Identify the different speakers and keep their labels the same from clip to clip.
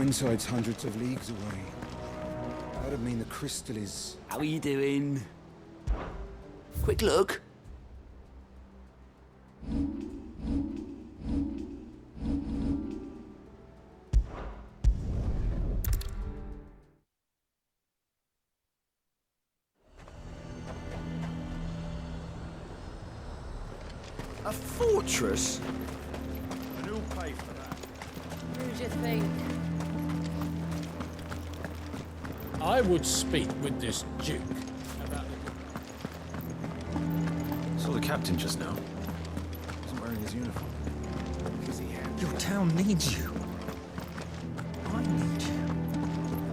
Speaker 1: Twinside's hundreds of leagues away. That'd mean the crystal is...
Speaker 2: How are you doing? Quick look.
Speaker 3: A fortress?
Speaker 4: And who'll pay for that?
Speaker 5: Who do you think?
Speaker 6: I would speak with this Duke about
Speaker 4: Saw the captain just now. Wasn't wearing his uniform.
Speaker 3: Your town needs you. I need you.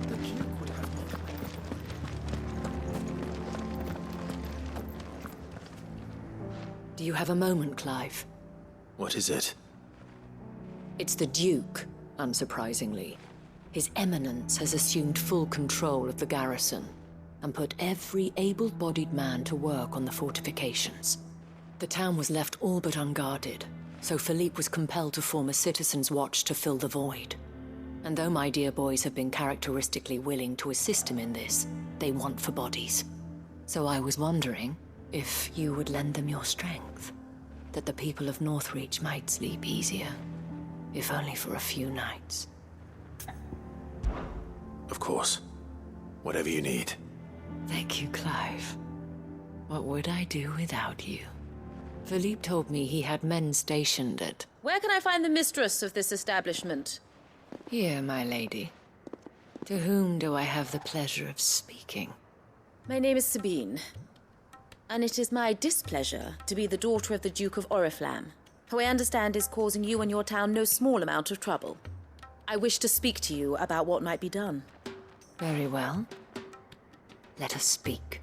Speaker 4: The Duke would have me.
Speaker 5: Do you have a moment, Clive?
Speaker 4: What is it?
Speaker 5: It's the Duke, unsurprisingly. His Eminence has assumed full control of the garrison and put every able-bodied man to work on the fortifications. The town was left all but unguarded, so Philippe was compelled to form a citizen's watch to fill the void. And though my dear boys have been characteristically willing to assist him in this, they want for bodies. So I was wondering if you would lend them your strength, that the people of Northreach might sleep easier, if only for a few nights.
Speaker 4: Of course. Whatever you need.
Speaker 5: Thank you, Clive. What would I do without you? Philippe told me he had men stationed at...
Speaker 7: Where can I find the mistress of this establishment?
Speaker 5: Here, my lady. To whom do I have the pleasure of speaking?
Speaker 7: My name is Sabine, and it is my displeasure to be the daughter of the Duke of Oriflamme, who I understand is causing you and your town no small amount of trouble. I wish to speak to you about what might be done.
Speaker 5: Very well. Let us speak.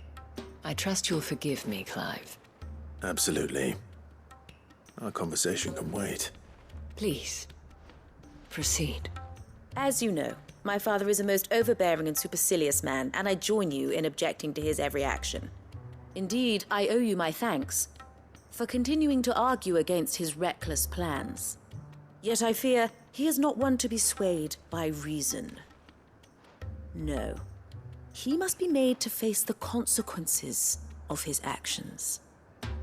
Speaker 5: I trust you'll forgive me, Clive.
Speaker 4: Absolutely. Our conversation can wait.
Speaker 5: Please, proceed.
Speaker 7: As you know, my father is a most overbearing and supercilious man, and I join you in objecting to his every action. Indeed, I owe you my thanks for continuing to argue against his reckless plans. Yet I fear he is not one to be swayed by reason. No. He must be made to face the consequences of his actions.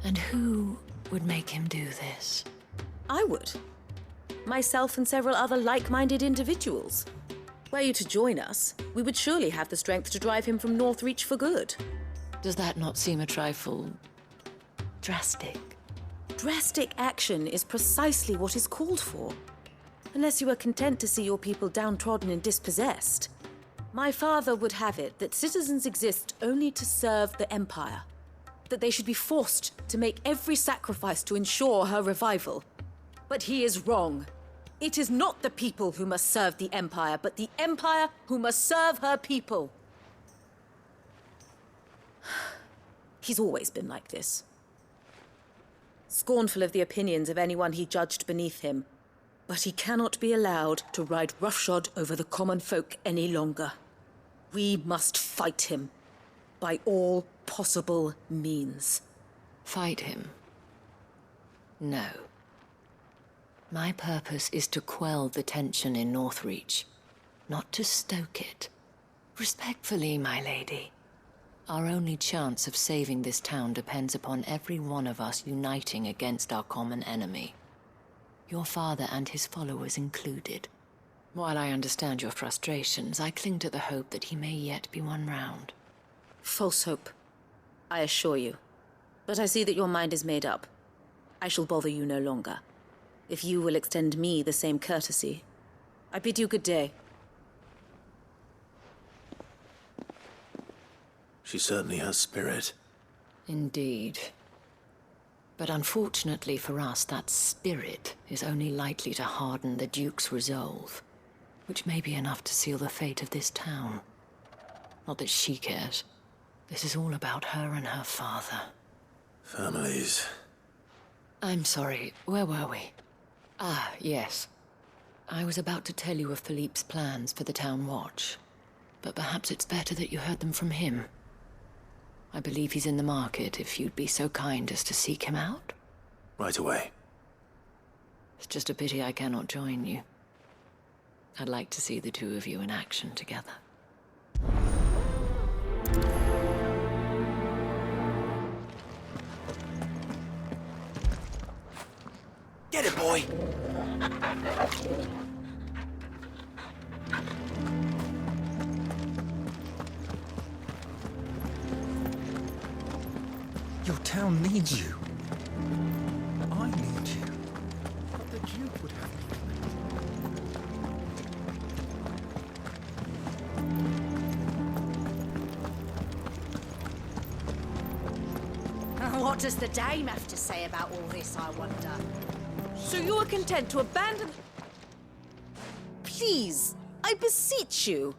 Speaker 5: And who would make him do this?
Speaker 7: I would. Myself and several other like-minded individuals. Were you to join us, we would surely have the strength to drive him from Northreach for good.
Speaker 5: Does that not seem a trifle... drastic?
Speaker 7: Drastic action is precisely what is called for. Unless you are content to see your people downtrodden and dispossessed. My father would have it that citizens exist only to serve the Empire. That they should be forced to make every sacrifice to ensure her revival. But he is wrong. It is not the people who must serve the Empire, but the Empire who must serve her people. He's always been like this. Scornful of the opinions of anyone he judged beneath him. But he cannot be allowed to ride roughshod over the common folk any longer. We must fight him by all possible means.
Speaker 5: Fight him? No. My purpose is to quell the tension in Northreach, not to stoke it. Respectfully, my lady. Our only chance of saving this town depends upon every one of us uniting against our common enemy. Your father and his followers included. While I understand your frustrations, I cling to the hope that he may yet be won round.
Speaker 7: False hope, I assure you. But I see that your mind is made up. I shall bother you no longer. If you will extend me the same courtesy, I bid you good day.
Speaker 4: She certainly has spirit.
Speaker 5: Indeed. But unfortunately for us, that spirit is only likely to harden the Duke's resolve, which may be enough to seal the fate of this town. Not that she cares. This is all about her and her father.
Speaker 4: Families.
Speaker 5: I'm sorry, where were we? Ah, yes. I was about to tell you of Philippe's plans for the town watch, but perhaps it's better that you heard them from him. I believe he's in the market, if you'd be so kind as to seek him out.
Speaker 4: Right away.
Speaker 5: It's just a pity I cannot join you. I'd like to see the two of you in action together.
Speaker 2: Get it, boy!
Speaker 3: Your town needs you. I need you.
Speaker 4: The Duke would have
Speaker 8: What does the dame have to say about all this, I wonder?
Speaker 7: So you are content to abandon... Please, I beseech you.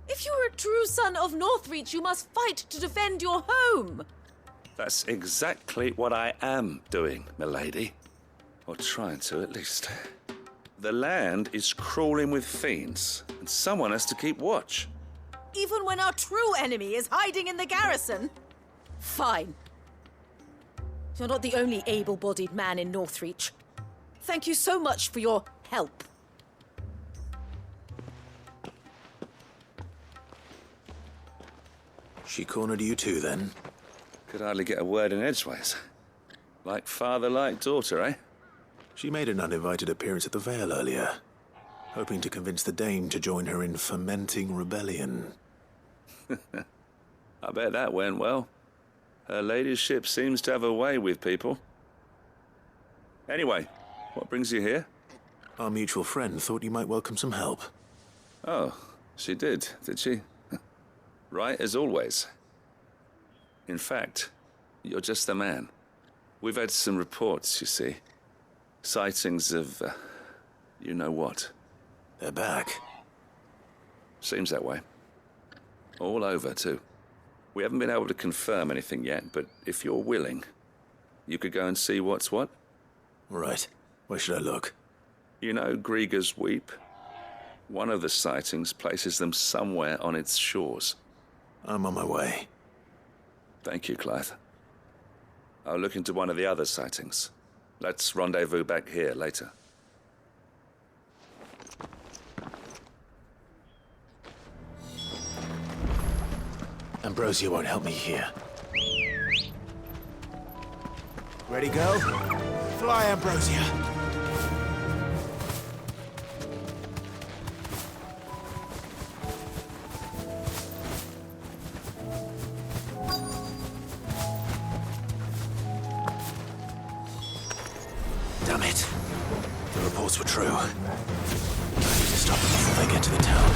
Speaker 7: If you are a true son of Northreach, you must fight to defend your home.
Speaker 9: That's exactly what I am doing, milady. Or trying to, at least. The land is crawling with fiends, and someone has to keep watch.
Speaker 7: Even when our true enemy is hiding in the garrison? Fine. You're not the only able-bodied man in Northreach. Thank you so much for your help.
Speaker 4: She cornered you too, then?
Speaker 9: Could hardly get a word in edgeways. Like father, like daughter, eh?
Speaker 4: She made an uninvited appearance at the Vale earlier, hoping to convince the Dame to join her in fomenting rebellion.
Speaker 9: I bet that went well. Her ladyship seems to have a way with people. Anyway, what brings you here?
Speaker 4: Our mutual friend thought you might welcome some help.
Speaker 9: Oh, she did she? Right as always. In fact, you're just the man. We've had some reports, you see. Sightings of, you know what.
Speaker 4: They're back.
Speaker 9: Seems that way. All over, too. We haven't been able to confirm anything yet, but if you're willing, you could go and see what's what.
Speaker 4: Right. Where should I look?
Speaker 9: You know Grieger's Weep? One of the sightings places them somewhere on its shores.
Speaker 4: I'm on my way.
Speaker 9: Thank you, Clive. I'll look into one of the other sightings. Let's rendezvous back here later.
Speaker 4: Ambrosia won't help me here. Ready, go? Fly, Ambrosia! Damn it. The reports were true. I need to stop them before they get to the town.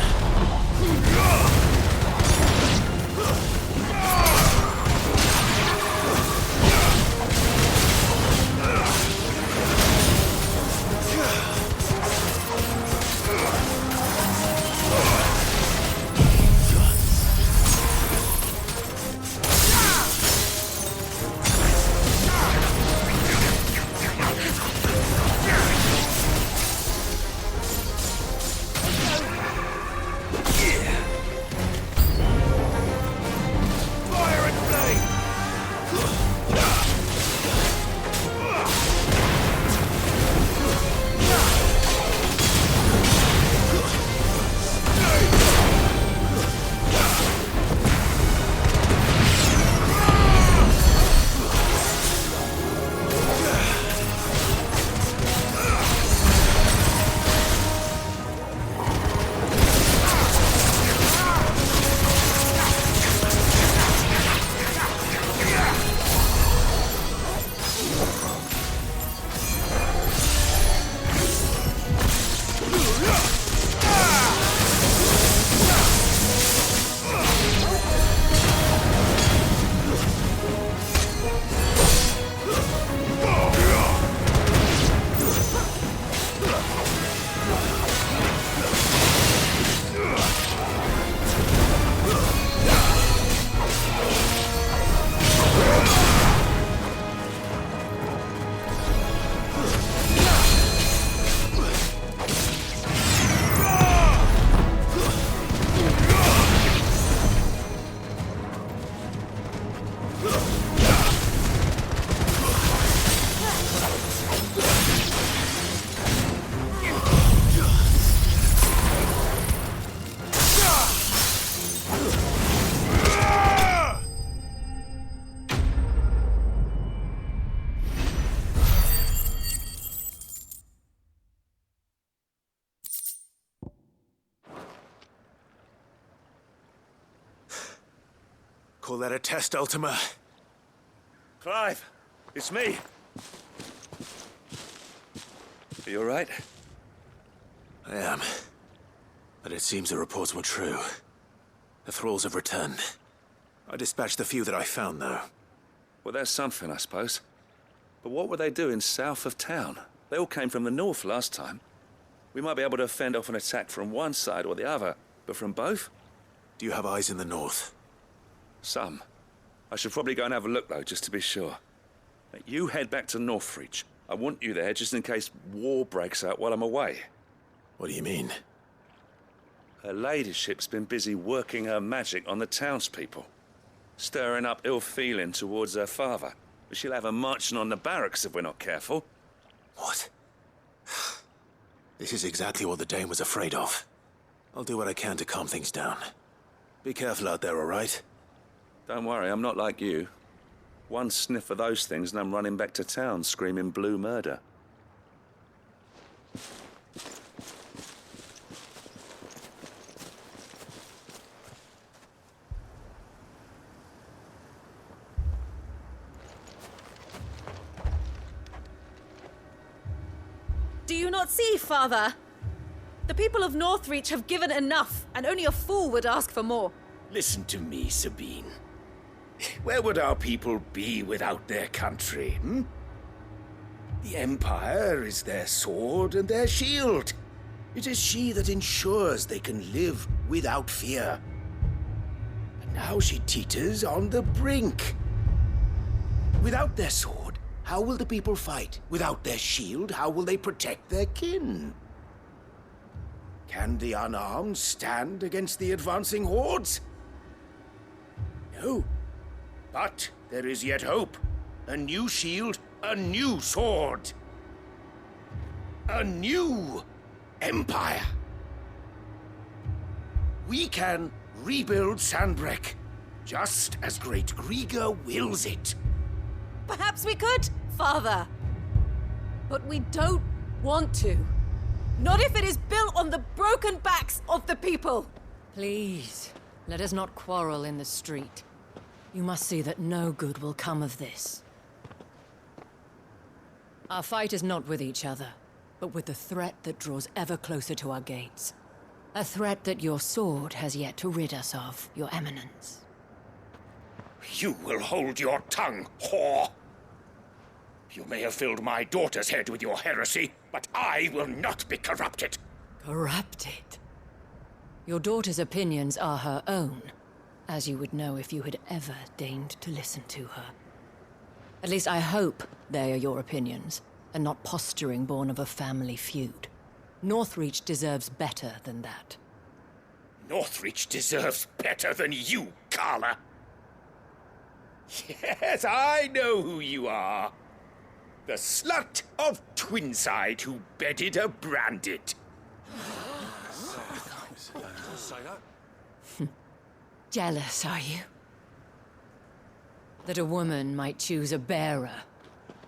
Speaker 4: Call that a test, Ultima?
Speaker 9: Clive, it's me. Are you all right?
Speaker 4: I am. But it seems the reports were true. The thralls have returned. I dispatched the few that I found, though.
Speaker 9: Well, that's something, I suppose. But what were they doing south of town? They all came from the north last time. We might be able to fend off an attack from one side or the other, but from both?
Speaker 4: Do you have eyes in the north?
Speaker 9: Some. I should probably go and have a look, though, just to be sure. You head back to Northreach. I want you there just in case war breaks out while I'm away.
Speaker 4: What do you mean?
Speaker 9: Her ladyship's been busy working her magic on the townspeople, stirring up ill feeling towards her father. But she'll have her marching on the barracks if we're not careful.
Speaker 4: What? This is exactly what the Dane was afraid of. I'll do what I can to calm things down. Be careful out there, all right?
Speaker 9: Don't worry, I'm not like you. One sniff of those things and I'm running back to town screaming blue murder.
Speaker 7: Do you not see, Father? The people of Northreach have given enough, and only a fool would ask for more.
Speaker 10: Listen to me, Sabine. Where would our people be without their country, hmm? The Empire is their sword and their shield. It is she that ensures they can live without fear. And now she teeters on the brink. Without their sword, how will the people fight? Without their shield, how will they protect their kin? Can the unarmed stand against the advancing hordes? No. But there is yet hope. A new shield, a new sword. A new empire. We can rebuild Sandbreck, just as Great Griga wills it.
Speaker 7: Perhaps we could, Father. But we don't want to. Not if it is built on the broken backs of the people.
Speaker 5: Please, let us not quarrel in the street. You must see that no good will come of this. Our fight is not with each other, but with the threat that draws ever closer to our gates. A threat that your sword has yet to rid us of, Your Eminence.
Speaker 10: You will hold your tongue, whore! You may have filled my daughter's head with your heresy, but I will not be corrupted.
Speaker 5: Corrupted? Your daughter's opinions are her own, as you would know if you had ever deigned to listen to her. At least I hope they are your opinions, and not posturing born of a family feud. Northreach deserves better than that.
Speaker 10: Northreach deserves better than you, Carla. Yes, I know who you are. The slut of Twinside who bedded a Branded.
Speaker 5: Jealous, are you? That a woman might choose a bearer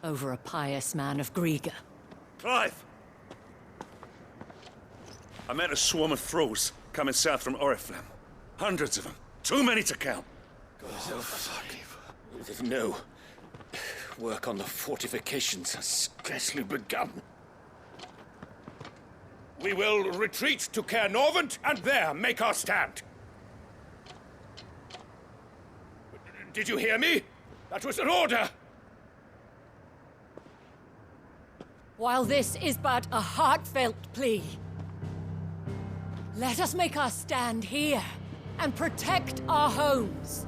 Speaker 5: over a pious man of Griga.
Speaker 9: Clive! I met a swarm of thralls coming south from Oriflamme. Hundreds of them. Too many to count.
Speaker 10: No. Work on the fortifications has scarcely begun. We will retreat to Caernarvon and there make our stand. Did you hear me? That was an order!
Speaker 5: While this is but a heartfelt plea, let us make our stand here and protect our homes.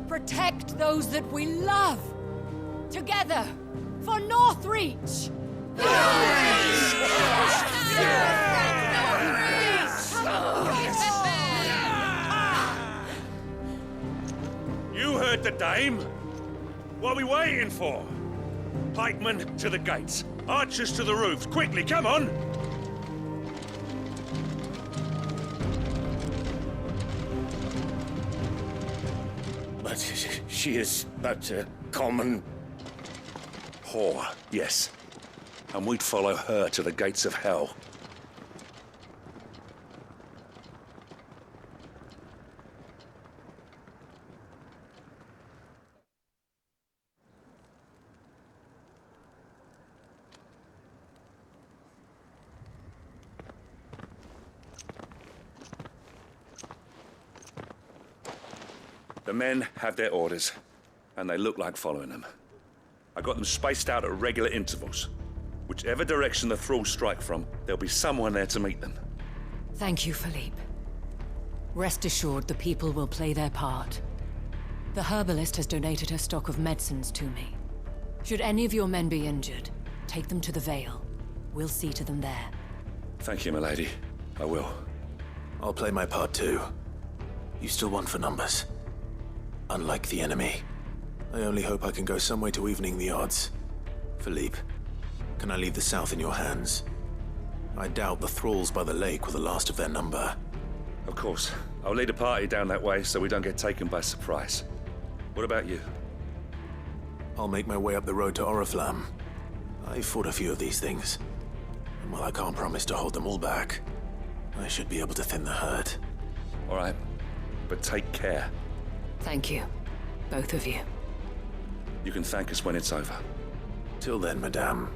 Speaker 5: Protect those that we love. Together, for Northreach!
Speaker 9: You heard the dame. What are we waiting for? Pikemen to the gates. Archers to the roofs. Quickly, come on!
Speaker 10: But she is but a common...
Speaker 9: Whore, yes. And we'd follow her to the gates of hell. The men have their orders, and they look like following them. I got them spaced out at regular intervals. Whichever direction the thralls strike from, there'll be someone there to meet them.
Speaker 5: Thank you, Philippe. Rest assured the people will play their part. The herbalist has donated her stock of medicines to me. Should any of your men be injured, take them to the Vale. We'll see to them there.
Speaker 9: Thank you, milady. I will.
Speaker 4: I'll play my part too. You still want for numbers. Unlike the enemy. I only hope I can go some way to evening the odds. Philippe, can I leave the South in your hands? I doubt the thralls by the lake were the last of their number.
Speaker 9: Of course. I'll lead a party down that way so we don't get taken by surprise. What about you?
Speaker 4: I'll make my way up the road to Oriflamme. I've fought a few of these things. And while I can't promise to hold them all back, I should be able to thin the herd.
Speaker 9: All right. But take care.
Speaker 5: Thank you. Both of you.
Speaker 9: You can thank us when it's over.
Speaker 4: Till then, madame.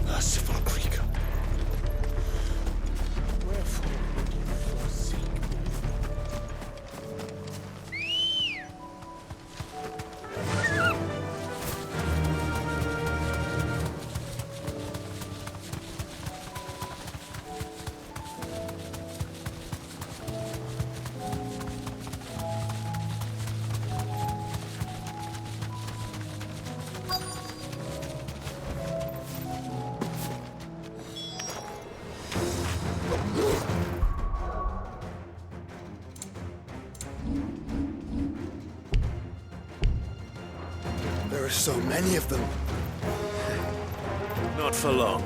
Speaker 10: Merciful creature. Wherefore would you forsake
Speaker 1: There are so many of them.
Speaker 4: Not for long.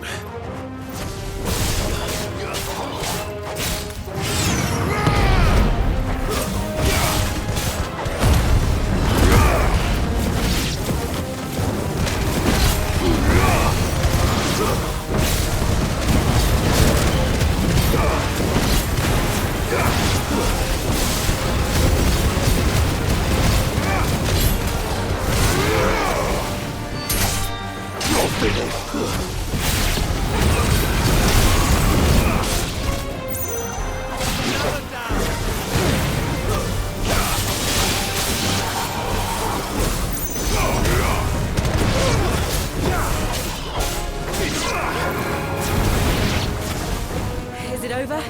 Speaker 7: Is it over?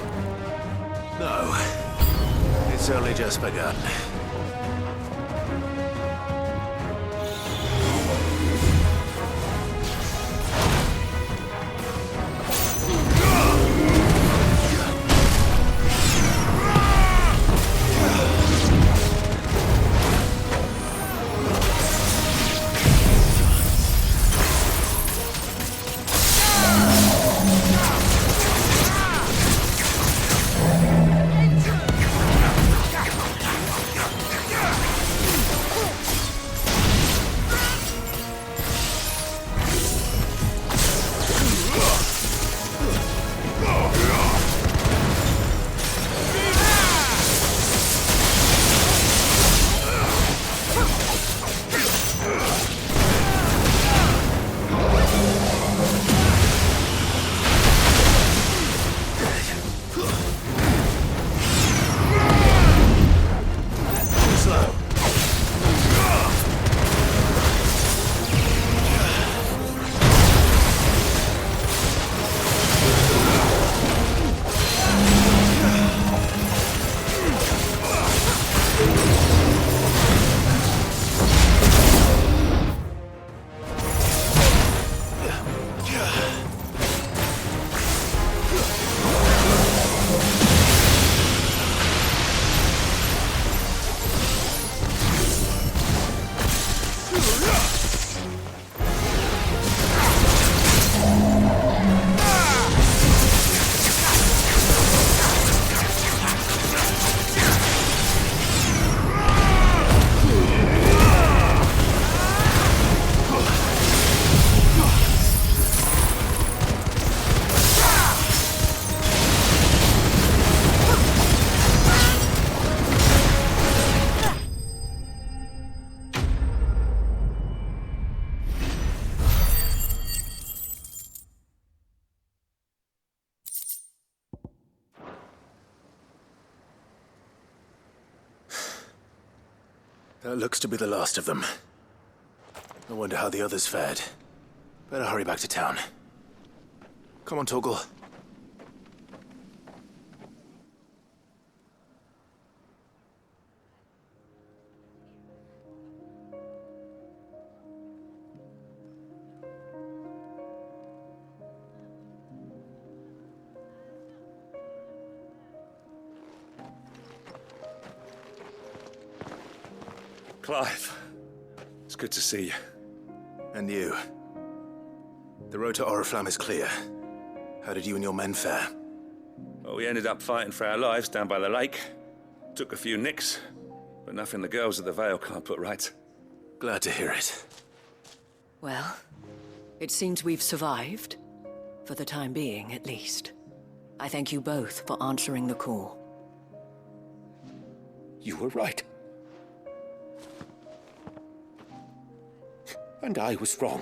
Speaker 4: No. It's only just begun. That looks to be the last of them. I wonder how the others fared. Better hurry back to town. Come on, Torgal.
Speaker 9: Clive, it's good to see you.
Speaker 4: And you. The road to Oriflamme is clear. How did you and your men fare?
Speaker 9: Well, we ended up fighting for our lives down by the lake. Took a few nicks, but nothing the girls at the Vale can't put right.
Speaker 4: Glad to hear it.
Speaker 5: Well, it seems we've survived. For the time being, at least. I thank you both for answering the call.
Speaker 10: You were right. And I was wrong.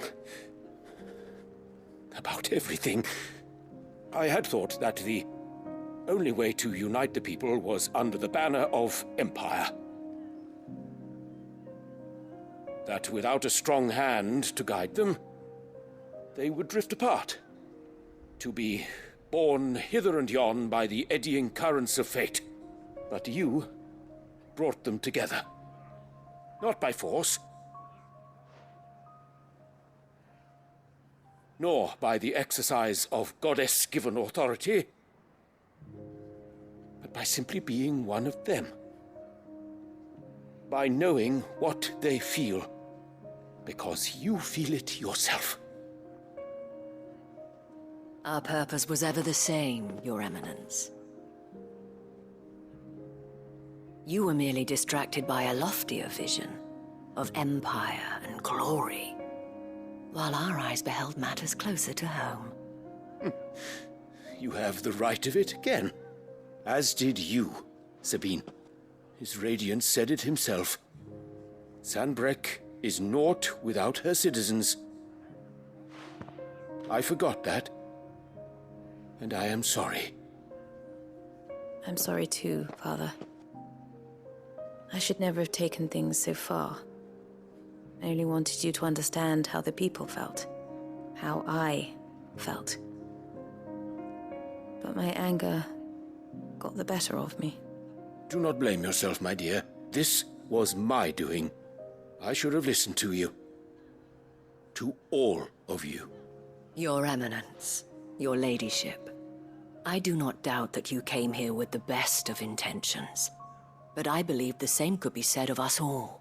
Speaker 10: About everything. I had thought that the only way to unite the people was under the banner of Empire. That without a strong hand to guide them, they would drift apart. To be borne hither and yon by the eddying currents of fate. But you brought them together. Not by force, nor by the exercise of goddess-given authority, but by simply being one of them. By knowing what they feel, because you feel it yourself.
Speaker 5: Our purpose was ever the same, Your Eminence. You were merely distracted by a loftier vision of empire and glory, while our eyes beheld matters closer to home.
Speaker 10: You have the right of it again. As did you, Sabine. His radiance said it himself. Sanbreque is naught without her citizens. I forgot that. And I am sorry.
Speaker 7: I'm sorry too, Father. I should never have taken things so far. I only wanted you to understand how the people felt. How I felt. But my anger got the better of me.
Speaker 10: Do not blame yourself, my dear. This was my doing. I should have listened to you. To all of you.
Speaker 5: Your Eminence, your ladyship, I do not doubt that you came here with the best of intentions. But I believe the same could be said of us all.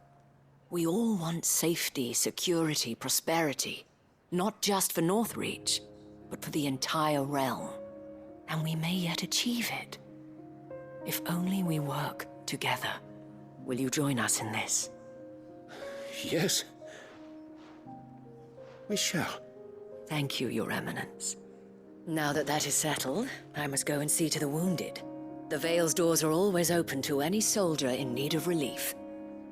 Speaker 5: We all want safety, security, prosperity. Not just for Northreach, but for the entire realm. And we may yet achieve it. If only we work together. Will you join us in this?
Speaker 10: Yes. We shall.
Speaker 5: Thank you, Your Eminence. Now that that is settled, I must go and see to the wounded. The Vale's doors are always open to any soldier in need of relief.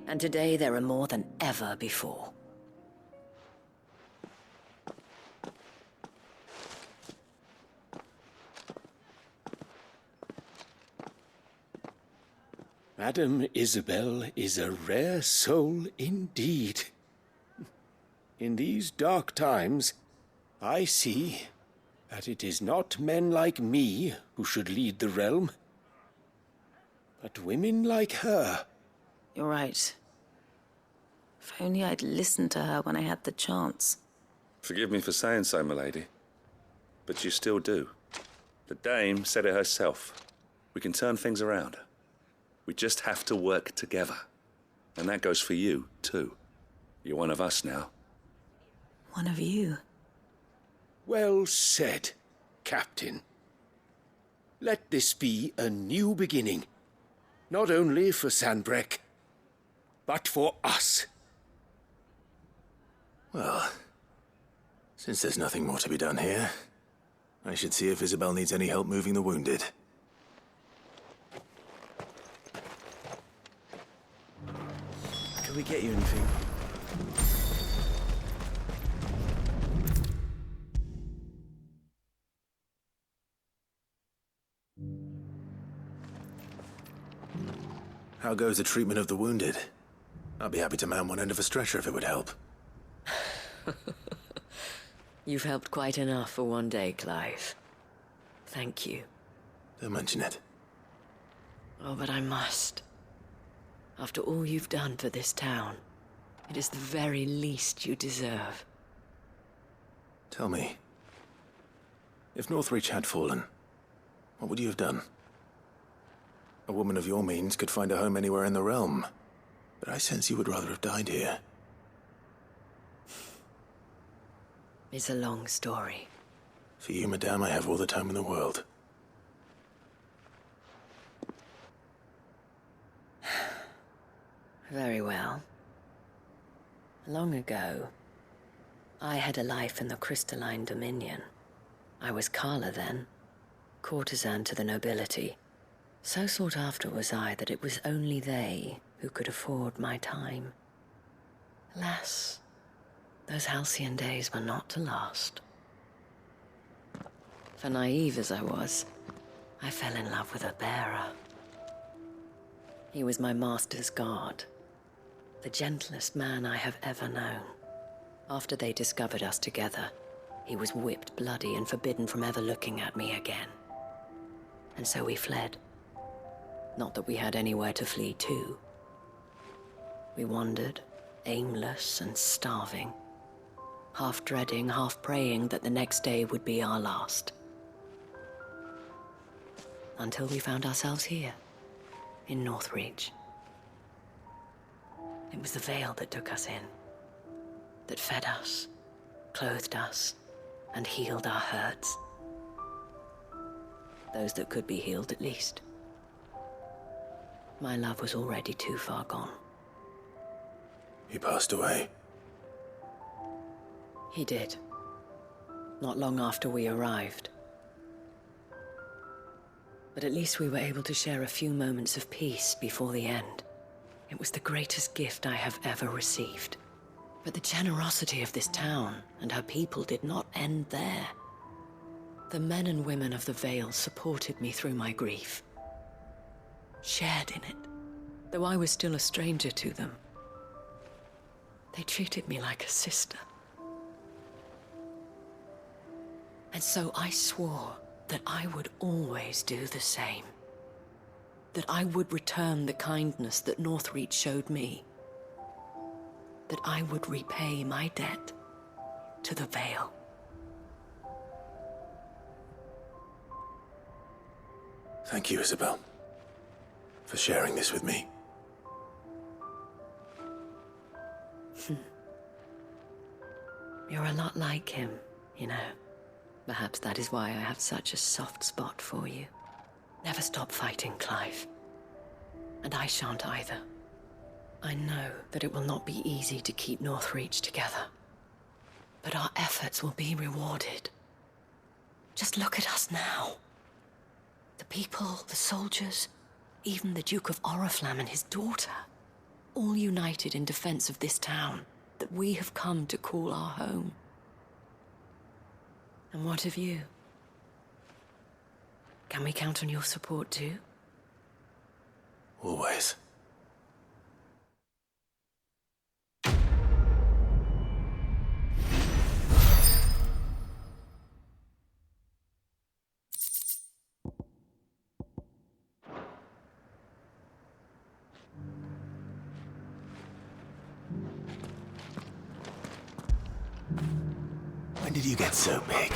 Speaker 5: And today there are more than ever before.
Speaker 10: Madame Isabel is a rare soul indeed. In these dark times, I see that it is not men like me who should lead the realm, but women like her.
Speaker 7: You're right. If only I'd listened to her when I had the chance.
Speaker 9: Forgive me for saying so, milady, but you still do. The Dame said it herself. We can turn things around. We just have to work together. And that goes for you, too. You're one of us now.
Speaker 7: One of you.
Speaker 10: Well said, Captain. Let this be a new beginning. Not only for Sanbreque, but for us.
Speaker 4: Well, since there's nothing more to be done here, I should see if Isabel needs any help moving the wounded.
Speaker 3: Can we get you anything?
Speaker 4: How goes the treatment of the wounded? I'd be happy to man one end of a stretcher if it would help.
Speaker 5: You've helped quite enough for one day, Clive. Thank you.
Speaker 4: Don't mention it.
Speaker 5: Oh, but I must. After all you've done for this town, it is the very least you deserve.
Speaker 4: Tell me, if Northreach had fallen, what would you have done? A woman of your means could find a home anywhere in the realm, but I sense you would rather have died here.
Speaker 5: It's a long story.
Speaker 4: For you, madame, I have all the time in the world.
Speaker 5: Very well. Long ago, I had a life in the Crystalline Dominion. I was Carla then, courtesan to the nobility. So sought after was I that it was only they who could afford my time. Alas, those halcyon days were not to last. For naive as I was, I fell in love with a bearer. He was my master's guard, the gentlest man I have ever known. After they discovered us together, he was whipped bloody and forbidden from ever looking at me again. And so we fled. Not that we had anywhere to flee to. We wandered, aimless and starving, half dreading, half praying that the next day would be our last. Until we found ourselves here, in Northreach. It was the veil that took us in, that fed us, clothed us, and healed our hurts. Those that could be healed, at least. My love was already too far gone.
Speaker 4: He passed away.
Speaker 5: He did. Not long after we arrived. But at least we were able to share a few moments of peace before the end. It was the greatest gift I have ever received. But the generosity of this town and her people did not end there. The men and women of the Vale supported me through my grief. Shared in it, though I was still a stranger to them. They treated me like a sister. And so I swore that I would always do the same. That I would return the kindness that Northreach showed me. That I would repay my debt to the Vale.
Speaker 4: Thank you, Isabel, for sharing this with me.
Speaker 5: You're a lot like him, you know. Perhaps that is why I have such a soft spot for you. Never stop fighting, Clive. And I shan't either. I know that it will not be easy to keep Northreach together. But our efforts will be rewarded. Just look at us now. The people, the soldiers, even the Duke of Oriflamme and his daughter, all united in defense of this town that we have come to call our home. And what of you? Can we count on your support too?
Speaker 4: Always. When did you get so big?